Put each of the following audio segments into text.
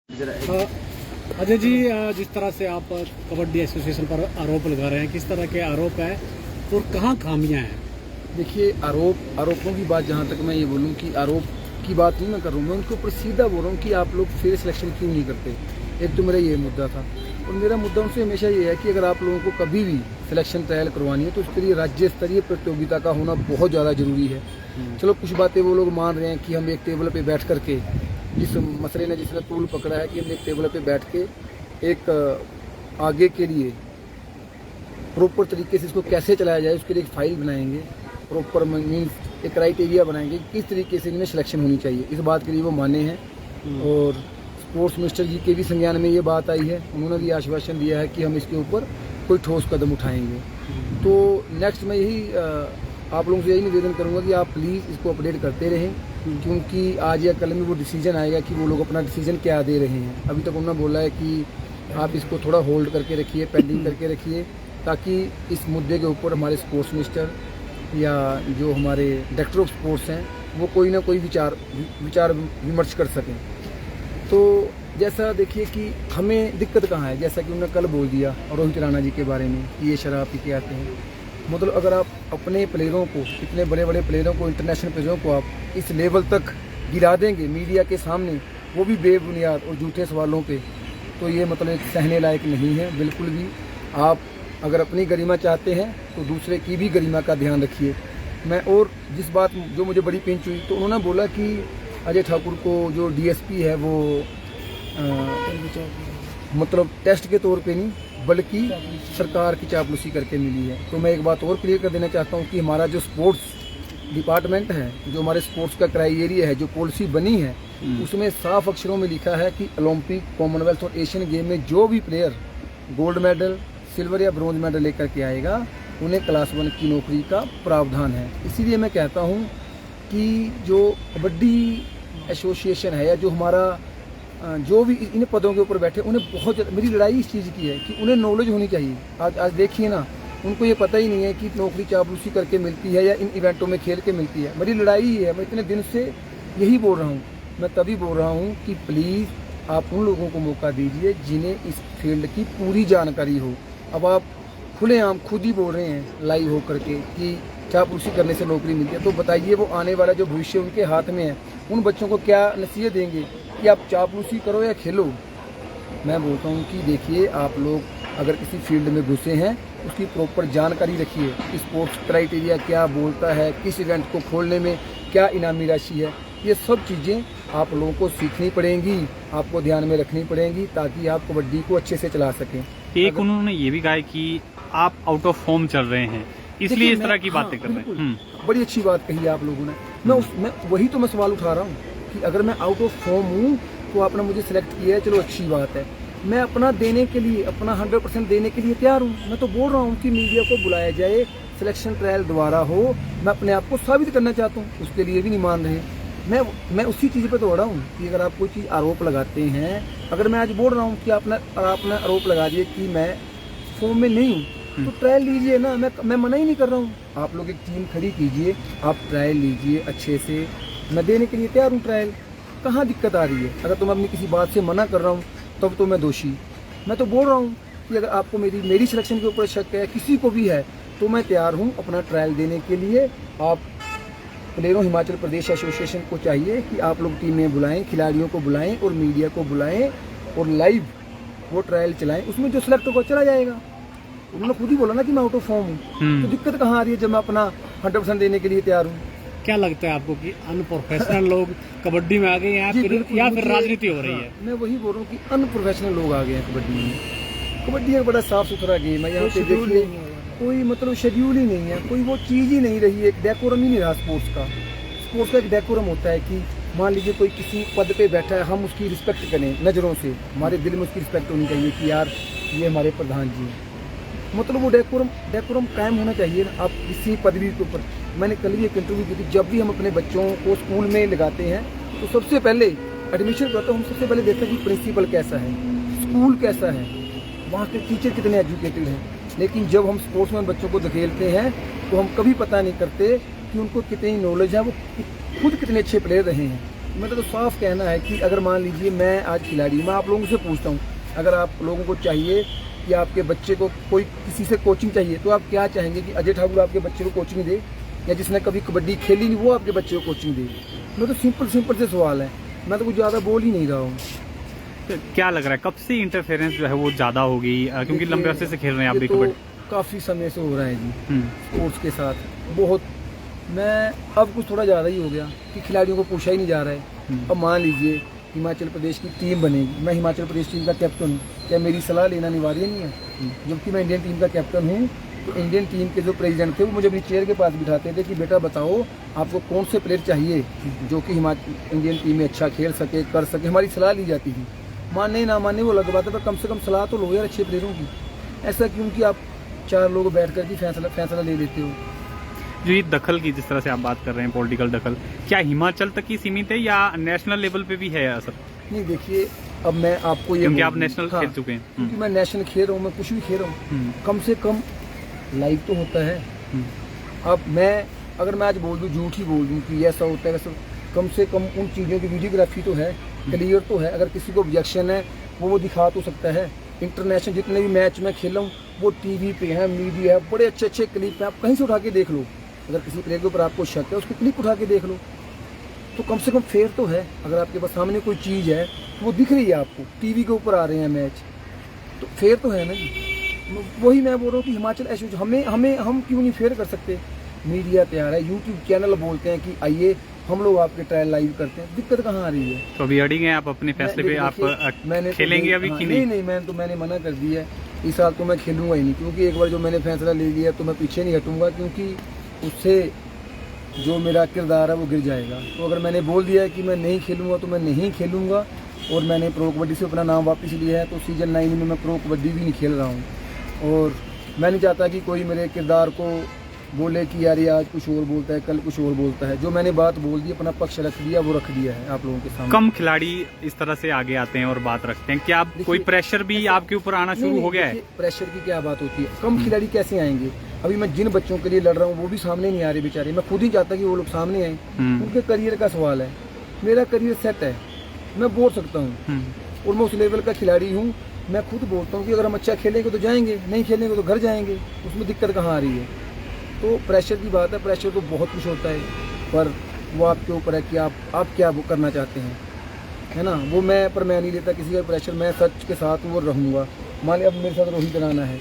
अजय जी, जिस तरह से आप कबड्डी एसोसिएशन पर आरोप लगा रहे हैं, किस तरह के आरोप है और कहाँ खामियां हैं? देखिए, आरोपों की बात जहाँ तक मैं ये बोलूँ कि आरोप की बात नहीं मैं कर रहा हूँ, मैं उनके ऊपर सीधा बोल रहा हूँ कि आप लोग फेयर सिलेक्शन क्यों नहीं करते। एक तो मेरा ये मुद्दा था, और मेरा मुद्दा उनसे हमेशा ये है कि अगर आप लोगों को कभी भी सिलेक्शन ट्रायल करवानी है तो उसके लिए राज्य स्तरीय प्रतियोगिता का होना बहुत ज़्यादा ज़रूरी है। चलो, कुछ बातें वो लोग मान रहे हैं कि हम एक टेबल पे बैठ करके, जिस मसले ने जिसने टूल पकड़ा है कि हम एक टेबल पे बैठ के एक आगे के लिए प्रॉपर तरीके से इसको कैसे चलाया जाए उसके लिए एक फाइल बनाएंगे, प्रॉपर मीन्स एक क्राइटेरिया बनाएंगे किस तरीके से इनमें सिलेक्शन होनी चाहिए। इस बात के लिए वो माने हैं, और स्पोर्ट्स मिनिस्टर जी के भी संज्ञान में ये बात आई है। उन्होंने भी आश्वासन दिया है कि हम इसके ऊपर कोई ठोस कदम उठाएंगे। तो नेक्स्ट मैं यही आप लोगों से यही निवेदन करूंगा कि आप प्लीज़ इसको अपडेट करते रहें, क्योंकि आज या कल में वो डिसीजन आएगा कि वो लोग अपना डिसीजन क्या दे रहे हैं। अभी तक उन्होंने बोला है कि आप इसको थोड़ा होल्ड करके रखिए, पेंडिंग करके रखिए, ताकि इस मुद्दे के ऊपर हमारे स्पोर्ट्स मिनिस्टर या जो हमारे डायरेक्टर ऑफ स्पोर्ट्स हैं वो कोई ना कोई विचार विमर्श कर सकें। तो जैसा देखिए कि हमें दिक्कत कहाँ है, जैसा कि उन्होंने कल बोल दिया रोहित राणा जी के बारे में कि ये शराब पी के आते हैं। मतलब अगर आप अपने प्लेयरों को, इतने बड़े बड़े प्लेयरों को, इंटरनेशनल प्लेयरों को आप इस लेवल तक गिरा देंगे मीडिया के सामने, वो भी बेबुनियाद और झूठे सवालों पे, तो ये मतलब एक सहने लायक नहीं है बिल्कुल भी। आप अगर अपनी गरिमा चाहते हैं तो दूसरे की भी गरिमा का ध्यान रखिए। मैं और जिस बात जो मुझे बड़ी पिंच हुई, तो उन्होंने बोला कि अजय ठाकुर को जो डीएसपी है वो मतलब टेस्ट के तौर पे नहीं बल्कि सरकार की चापलूसी करके मिली है। तो मैं एक बात और क्लियर कर देना चाहता हूँ कि हमारा जो स्पोर्ट्स डिपार्टमेंट है, जो हमारे स्पोर्ट्स का क्राइटेरिया है, जो पॉलिसी बनी है, उसमें साफ अक्षरों में लिखा है कि ओलंपिक, कॉमनवेल्थ और एशियन गेम में जो भी प्लेयर गोल्ड मेडल, सिल्वर या ब्रॉन्ज मेडल लेकर के आएगा उन्हें क्लास 1 की नौकरी का प्रावधान है। इसीलिए मैं कहता हूँ कि जो कबड्डी एसोसिएशन है या जो हमारा जो भी इन पदों के ऊपर बैठे, उन्हें बहुत ज़्यादा, मेरी लड़ाई इस चीज़ की है कि उन्हें नॉलेज होनी चाहिए। आज देखिए ना, उनको ये पता ही नहीं है कि नौकरी चापलूसी करके मिलती है या इन इवेंटों में खेल के मिलती है। मेरी लड़ाई ही है, मैं इतने दिन से यही बोल रहा हूँ। मैं तभी बोल रहा हूँ कि प्लीज़ आप उन लोगों को मौका दीजिए जिन्हें इस फील्ड की पूरी जानकारी हो। अब आप खुलेआम खुद ही बोल रहे हैं लाइव हो करके कि चापलूसी करने से नौकरी मिलती है, तो बताइए वो आने वाला जो भविष्य उनके हाथ में है, उन बच्चों को क्या नसीहत देंगे कि आप चापलूसी करो या खेलो। मैं बोलता हूँ कि देखिए, आप लोग अगर किसी फील्ड में घुसे हैं उसकी प्रॉपर जानकारी रखिए कि स्पोर्ट्स क्राइटेरिया क्या बोलता है, किस इवेंट को खोलने में क्या इनामी राशि है। ये सब चीज़ें आप लोगों को सीखनी पड़ेंगी, आपको ध्यान में रखनी पड़ेंगी, ताकि आप कबड्डी को अच्छे से चला सकें। एक उन्होंने ये भी कहा है कि आप आउट ऑफ फॉर्म चल रहे हैं, इसलिए इस तरह की बातें कर रहे हैं। बड़ी अच्छी बात कही है आप लोगों ने। मैं वही तो मैं सवाल उठा रहा हूँ कि अगर मैं आउट ऑफ फॉर्म हूँ तो आपने मुझे सिलेक्ट किया है, चलो अच्छी बात है। मैं अपना देने के लिए, अपना 100% देने के लिए तैयार हूँ। मैं तो बोल रहा हूँ कि मीडिया को बुलाया जाए, सिलेक्शन ट्रायल दोबारा हो। मैं अपने आप को साबित करना चाहता हूँ, उसके लिए भी नहीं मान रहे। मैं उसी चीज़ पे दौड़ा हूँ कि अगर आप कोई चीज़ आरोप लगाते हैं, अगर मैं आज बोल रहा हूँ कि आपने आरोप लगा दिए कि मैं फॉर्म में नहीं हूँ, तो ट्रायल लीजिए ना। मैं मना ही नहीं कर रहा हूँ। आप लोग एक टीम खड़ी कीजिए, आप ट्रायल लीजिए अच्छे से। मैं देने के लिए तैयार हूँ ट्रायल। कहाँ दिक्कत आ रही है? अगर तो मैं अपनी किसी बात से मना कर रहा हूँ तब तो मैं दोषी। मैं तो बोल रहा हूँ कि अगर आपको मेरी सिलेक्शन के ऊपर शक है, किसी को भी है, तो मैं तैयार हूँ अपना ट्रायल देने के लिए। आप प्लेयरों हिमाचल प्रदेश एसोसिएशन को चाहिए कि आप लोग टीमें बुलाएं, खिलाड़ियों को बुलाएं और मीडिया को बुलाएं और लाइव वो ट्रायल चलाएं। उसमें जो सिलेक्ट होगा चला जाएगा। उन्होंने खुद ही बोला ना कि मैं आउट ऑफ फॉर्म हूँ, तो दिक्कत कहाँ आ रही है जब मैं अपना 100% देने के लिए तैयार हूँ। क्या लगता है आपको कि अनप्रोफेशनल लोग कबड्डी में आ गए हैं या फिर राजनीति हो रही है? मैं वही बोल रहा हूँ कि अनप्रोफेशनल लोग आ गए हैं कबड्डी में। कबड्डी एक बड़ा साफ सुथरा गेम है। यहाँ पे देखिए कोई मतलब शेड्यूल ही नहीं है, कोई वो चीज़ ही नहीं रही, एक डेकोरम ही नहीं रहा स्पोर्ट्स का। स्पोर्ट्स का एक डेकोरम होता है कि मान लीजिए कोई किसी पद पे बैठा है, हम उसकी रिस्पेक्ट करें नज़रों से, हमारे दिल में उसकी रिस्पेक्ट होनी चाहिए कि यार ये हमारे प्रधान जी हैं। मतलब वो डेकोरम कायम होना चाहिए ना आप किसी पदवी के ऊपर। मैंने कल भी एक इंटरव्यू की थी, जब भी हम अपने बच्चों को स्कूल में लगाते हैं तो सबसे पहले एडमिशन करते हम सबसे पहले देखते हैं कि प्रिंसिपल कैसा है, स्कूल कैसा है, वहाँ के टीचर कितने एजुकेटेड हैं। लेकिन जब हम स्पोर्ट्स में बच्चों को धकेलते हैं तो हम कभी पता नहीं करते कि उनको कितनी नॉलेज है, वो खुद कितने अच्छे प्लेयर रहे हैं। मेरा तो साफ कहना है कि अगर मान लीजिए मैं आज खिलाड़ी हूँ, मैं आप लोगों से पूछता हूँ, अगर आप लोगों को चाहिए कि आपके बच्चे को कोई किसी से कोचिंग चाहिए, तो आप क्या चाहेंगे कि अजय ठाकुर आपके बच्चे को कोचिंग दे, या जिसने कभी कबड्डी खेली नहीं वो आपके बच्चे को कोचिंग दे? मैं तो सिंपल से सवाल है, मैं तो कुछ ज़्यादा बोल ही नहीं रहा हूँ। तो क्या लग रहा है कब से इंटरफेरेंस जो है वो ज़्यादा हो गई, क्योंकि लंबे अरसे से खेल रहे हैं आप भी कबड्डी? काफ़ी समय से हो रहा है जी स्पोर्ट्स के साथ, बहुत। मैं अब कुछ थोड़ा ज़्यादा ही हो गया कि खिलाड़ियों को पूछा ही नहीं जा रहा है। अब मान लीजिए हिमाचल प्रदेश की टीम बनेगी, मैं हिमाचल प्रदेश टीम का कैप्टन हूँ, क्या मेरी सलाह लेना अनिवार्य नहीं है? जबकि मैं इंडियन टीम का कैप्टन हूँ, तो इंडियन टीम के जो प्रेसिडेंट थे वो मुझे अपनी चेयर के पास बिठाते थे कि बेटा बताओ आपको कौन से प्लेयर चाहिए जो कि इंडियन टीम में अच्छा खेल सके, कर सके, हमारी सलाह ली जाती थी। माने ना माने वो अलग बात है, पर कम से कम सलाह तो लो यार अच्छे प्लेयरों की। ऐसा क्यों कि आप 4 लोग बैठ कर भी फैसला ले लेते हो? जो ये दखल की जिस तरह से आप बात कर रहे हैं, पॉलिटिकल दखल, क्या हिमाचल तक ही सीमित है या नेशनल लेवल पे भी है असर? नहीं देखिए, अब मैं आपको ये क्योंकि आप नेशनल खेल चुके हैं। क्योंकि मैं नेशनल खेल रहा हूँ, मैं कुछ भी खेल रहा हूँ, कम से कम लाइव तो होता है। अब मैं अगर मैं आज बोल दूँ, झूठ ही बोल दूँ कि ऐसा होता है वैसा, कम से कम उन चीज़ों की वीडियोग्राफी तो है, क्लियर तो है। अगर किसी को ऑब्जेक्शन है वो दिखा तो सकता है। इंटरनेशनल जितने भी मैच मैं खेला हूँ वो टीवी पे है, मीडिया है, बड़े अच्छे क्लिप हैं, आप कहीं से उठा के देख लो। अगर किसी प्लेयर के ऊपर आपको शक है उसको क्लिप उठा के देख लो, तो कम से कम फेयर तो है। अगर आपके पास सामने कोई चीज़ है वो दिख रही है, आपको टीवी के ऊपर आ रहे हैं मैच, तो फेयर तो है ना जी। वही मैं बोल रहा हूँ कि हिमाचल ऐसे हम क्यों नहीं फेयर कर सकते? मीडिया तैयार है, यूट्यूब चैनल बोलते हैं कि आइए हम लोग आपके ट्रायल लाइव करते हैं, दिक्कत कहाँ आ रही है? तो अभी अड़ी गए आप अपने फैसले पे, आप खेलेंगे अभी कि नहीं? नहीं, मैंने मना कर दिया है, इस साल तो मैं खेलूंगा ही नहीं, क्योंकि एक बार जो मैंने फैसला ले लिया तो मैं पीछे नहीं हटूंगा, क्योंकि उससे जो मेरा किरदार है वो गिर जाएगा। तो अगर मैंने बोल दिया है कि मैं नहीं खेलूंगा तो मैं नहीं खेलूंगा, और मैंने प्रो कबड्डी से अपना नाम वापस लिया है, तो सीजन 9 में मैं प्रो कबड्डी भी नहीं खेल रहा हूँ। और मैं नहीं चाहता कि कोई मेरे किरदार को बोले कि यार ये आज कुछ और बोलता है, कल कुछ और बोलता है। जो मैंने बात बोल दी, अपना पक्ष रख दिया, वो रख दिया है आप लोगों के सामने। कम खिलाड़ी इस तरह से आगे आते हैं और बात रखते हैं, क्या कोई प्रेशर भी आपके ऊपर आना शुरू हो गया है? प्रेशर की क्या बात होती है? कम खिलाड़ी कैसे आएंगे? अभी मैं जिन बच्चों के लिए लड़ रहा हूँ वो भी सामने नहीं आ रहे बेचारे। मैं खुद ही चाहता कि वो लोग सामने आए, उनके करियर का सवाल है। मेरा करियर सेट है, मैं बोल सकता हूँ, और मैं उस लेवल का खिलाड़ी हूँ। मैं खुद बोलता हूँ कि अगर हम अच्छा खेलेंगे तो जाएंगे, नहीं खेलेंगे तो घर जाएंगे, उसमें दिक्कत कहाँ आ रही है? तो प्रेशर की बात है, प्रेशर तो बहुत कुछ होता है, पर वो आपके ऊपर है कि आप क्या वो करना चाहते हैं, है ना? वो मैं नहीं लेता किसी का प्रेशर, मैं सच के साथ वो रहूँगा। मान लिया अब मेरे साथ रोहित राणा है,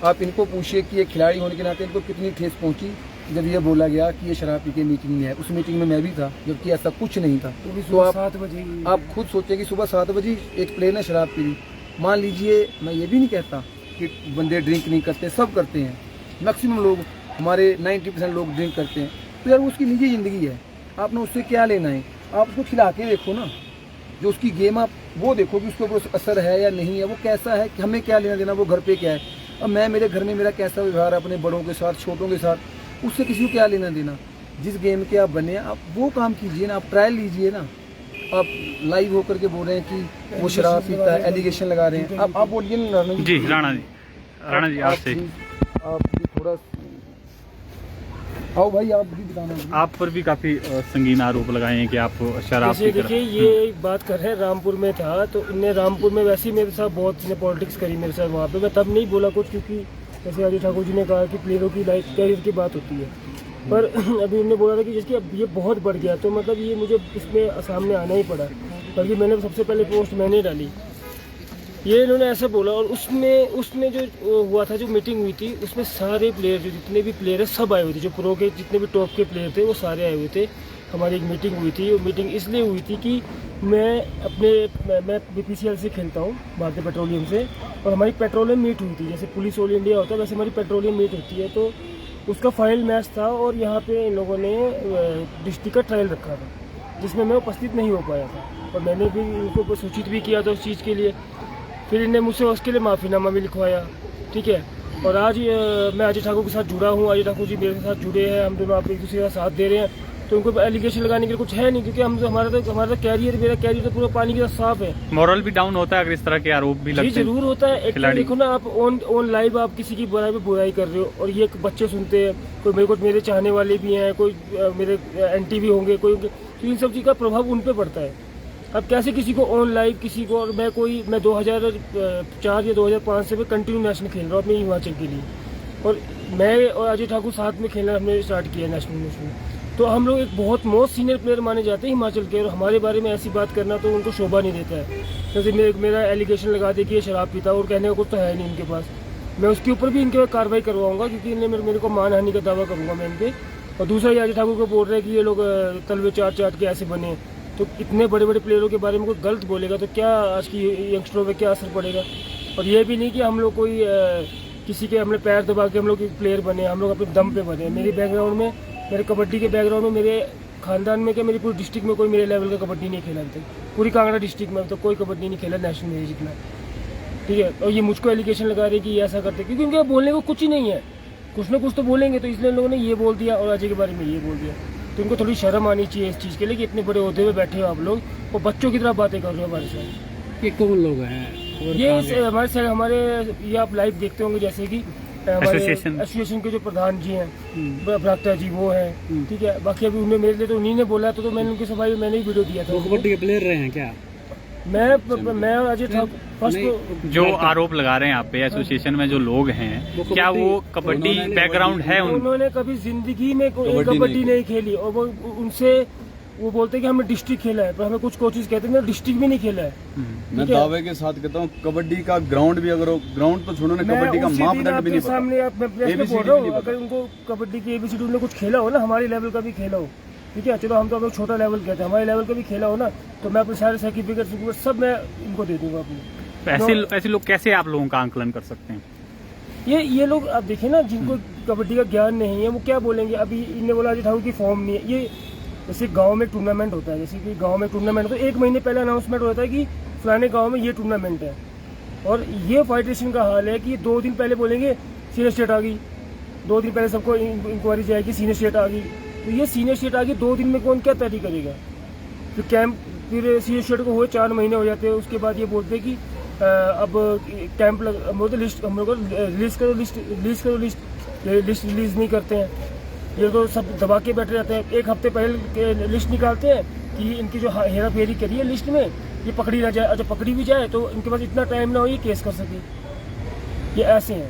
आप इनको पूछिए कि एक खिलाड़ी होने के नाते इनको कितनी ठेस पहुँची जब ये बोला गया कि ये शराब पी के मीटिंग में है। उस मीटिंग में मैं भी था, जबकि ऐसा कुछ नहीं था। तो आप 7 बजे आप खुद सोचिए कि सुबह 7 बजे एक प्लेयर ने शराब पी ली। मान लीजिए, मैं ये भी नहीं कहता कि बंदे ड्रिंक नहीं करते, सब करते हैं, मैक्सिमम लोग, हमारे 90% लोग ड्रिंक करते हैं। तो यार उसकी निजी ज़िंदगी है, आपने उससे क्या लेना है? आप उसको खिला के देखो ना, जो उसकी गेम आप वो देखो कि उसके ऊपर असर है या नहीं है, वो कैसा है, कि हमें क्या लेना देना, वो घर पे क्या है। अब मैं मेरे घर में मेरा कैसा व्यवहार है अपने बड़ों के साथ, छोटों के साथ, उससे किसी को क्या लेना देना? जिस गेम के आप बने आप वो काम कीजिए ना, आप ट्रायल लीजिए ना। आप लाइव होकर के बोल रहे हैं कि वो शराब पीता है, एलिगेशन लगा रहे हैं। आप बोलिए ना राणा जी। राणा जी आपसे आप भी थोड़ा आओ भाई, आप भी बताना। आप पर भी काफी संगीन आरोप लगाए हैं कि आप शराब पी कर। देखिए, ये बात कर रहे हैं, रामपुर में था तो इनने रामपुर में वैसे ही मेरे साथ बहुत पॉलिटिक्स करी मेरे साथ वहाँ पे। मैं तब नहीं बोला कुछ, क्योंकि जैसे अजय ठाकुर जी ने कहा कि प्लेयरों की लाइफ कैरियर की बात होती है, पर अभी उन्होंने बोला था कि जिसकी अब ये बहुत बढ़ गया, तो मतलब ये मुझे इसमें सामने आना ही पड़ा, बल्कि मैंने सबसे पहले पोस्ट मैंने डाली। ये इन्होंने ऐसा बोला, और उसमें जो हुआ था, जो मीटिंग हुई थी, उसमें सारे प्लेयर, जो जितने भी प्लेयर है सब आए हुए थे, जो प्रो के जितने भी टॉप के प्लेयर थे वो सारे आए हुए थे। हमारी एक मीटिंग हुई थी, वो मीटिंग इसलिए हुई थी कि मैं BPCL से खेलता हूँ, भारतीय पेट्रोलियम से, और हमारी पेट्रोलियम मीट हुई थी, जैसे पुलिस ऑल इंडिया होता है वैसे हमारी पेट्रोलियम मीट होती है। तो उसका फाइनल मैच था, और यहाँ पे इन लोगों ने डिस्ट्रिक्ट का ट्रायल रखा था, जिसमें मैं उपस्थित नहीं हो पाया था, और मैंने भी इनको सूचित भी किया था उस चीज़ के लिए। फिर इन्हें मुझसे उसके लिए माफ़ीनामा भी लिखवाया, ठीक है। और आज मैं अजय ठाकुर के साथ जुड़ा हूँ, अजय ठाकुर जी मेरे साथ जुड़े हैं, हम दोनों आप एक दूसरे का साथ दे रहे हैं, तो उनको एलिगेशन लगाने के लिए कुछ है नहीं, क्योंकि हमारा तो कैरियर, मेरा कैरियर तो पूरा पानी की तरह साफ है। मॉरल भी डाउन होता है अगर इस तरह के आरोप भी लगते हैं? जरूर होता है। एक तो देखो ना, आप ऑन लाइव आप किसी की बुराई पे बुराई कर रहे हो, और ये बच्चे सुनते हैं, कोई मेरे चाहने वाले भी हैं, कोई मेरे एंटी भी होंगे, कोई तो इन सब चीज़ का प्रभाव उन पे पड़ता है। अब कैसे किसी को ऑन लाइव, किसी को, और मैं 2004 या 2005 से मैं कंटिन्यू नेशनल खेल रहा हूँ अपने हिमाचल के लिए, और मैं और अजय ठाकुर साथ में खेलना हमने स्टार्ट किया नेशनल। तो हम लोग एक बहुत मोस्ट सीनियर प्लेयर माने जाते हैं हिमाचल के, और हमारे बारे में ऐसी बात करना तो उनको शोभा नहीं देता है। जैसे मेरा एलिगेशन लगा दे कि ये शराब पीता, और कहने का कुछ तो है नहीं इनके पास, मैं उसके ऊपर भी इनके कार्रवाई करवाऊंगा, क्योंकि इन्हें मेरे को मानहानि का दावा करूंगा मैं इनके। और दूसरा, अजय ठाकुर को बोल रहे हैं कि ये लोग तलवे चाट के ऐसे बने, तो इतने बड़े बड़े प्लेयरों के बारे में कोई गलत बोलेगा तो क्या आज की यंगस्टरों पे क्या असर पड़ेगा। और ये भी नहीं कि हम लोग कोई किसी के हमने पैर दबा के हम लोग प्लेयर बने, हम लोग अपने दम पे बने। मेरी बैकग्राउंड में, मेरे कबड्डी के बैकग्राउंड में, मेरे खानदान में क्या, मेरी पूरी डिस्ट्रिक्ट में कोई मेरे लेवल का कबड्डी नहीं खेला अभी तक, पूरी कांगड़ा डिस्ट्रिक्ट में तो कोई कबड्डी नहीं खेला नेशनल में जितना, ठीक है। और ये मुझको एलिगेशन लगा रहे हैं कि ये ऐसा करते, क्योंकि उनके बोलने को कुछ ही नहीं है, कुछ ना कुछ तो बोलेंगे, तो इसलिए लोगों ने ये बोल दिया और अजय के बारे में ये बोल दिया। तो इनको थोड़ी शर्म आनी चाहिए इस चीज़ के लिए कि इतने बड़े होते हुए बैठे हो आप लोग और बच्चों की तरह बातें कर रहे हो हमारे साथ। ये कौन लोग हैं? ये हमारे ये आप लाइव देखते होंगे, जैसे कि एसोसिएशन के जो प्रधान जी हैं, भ्राता जी, वो हैं, ठीक है। बाकी अभी उन्हें मेरे लिए तो उन्हीं ने बोला, तो मैंने उनके सफाई मैंने ही वीडियो दिया था। कबड्डी के प्लेयर रहे हैं क्या? मैं अजय ठाकुर फर्स्ट जो आरोप लगा रहे हैं आप पे एसोसिएशन में जो लोग हैं, क्या वो कबड्डी बैकग्राउंड है? उन्होंने कभी जिंदगी में कबड्डी नहीं खेली, और वो उनसे वो बोलते हैं कि हमने डिस्ट्रिक्ट खेला है, पर हमें कुछ कोचेस कहते हैं डिस्ट्रिक्ट भी नहीं खेला है। मैं दावे के साथ कहता हूँ कबड्डी का ग्राउंड भी, अगर ग्राउंड तो छोड़ो ना, कबड्डी का मापदंड भी नहीं पता। सामने आप मैं बोल रहा हूँ, अगर उनको कबड्डी की एबीसीडी उन्होंने कुछ खेला हो ना, हमारे लेवल का भी खेला हो, ठीक है, चलो हम तो लोग छोटा लेवल कहते हैं, हमारे लेवल का भी खेला हो ना, तो मैं अपने सारे सर्टिफिकेट सब मैं इनको दे दूंगा अपने। ऐसे लोग कैसे आप लोगों का आंकलन कर सकते हैं? ये लोग आप देखिए ना, जिनको कबड्डी का ज्ञान नहीं है वो क्या बोलेंगे। अभी इन्हें बोला अजय ठाकुर की फॉर्म नहीं है। ये जैसे गांव में टूर्नामेंट होता है, जैसे कि गांव में टूर्नामेंट तो 1 महीने पहले अनाउंसमेंट होता है कि फलाने गांव में ये टूर्नामेंट है, और ये फेडरेशन का हाल है कि 2 दिन पहले बोलेंगे सीनियर स्टेट आ गई, 2 दिन पहले सबको इंक्वायरी जाएगी सीनियर स्टेट आ गई, तो ये सीनियर स्टेट आ गई 2 दिन में कौन क्या तैयारी करेगा। फिर कैंप, फिर सीनियर स्टेट को हुए 4 महीने हो जाते हैं, उसके बाद ये बोलते हैं कि अब कैंप लिस्ट हम लोग को लिस्ट रिलीज नहीं करते हैं। ये तो सब दबा के बैठे रहते हैं, 1 हफ्ते पहले लिस्ट निकालते हैं कि इनकी जो हेरा फेरी करी है लिस्ट में, ये पकड़ी ना जाए, और जब पकड़ी भी जाए तो इनके पास इतना टाइम ना हो ये केस कर सके। ये ऐसे हैं।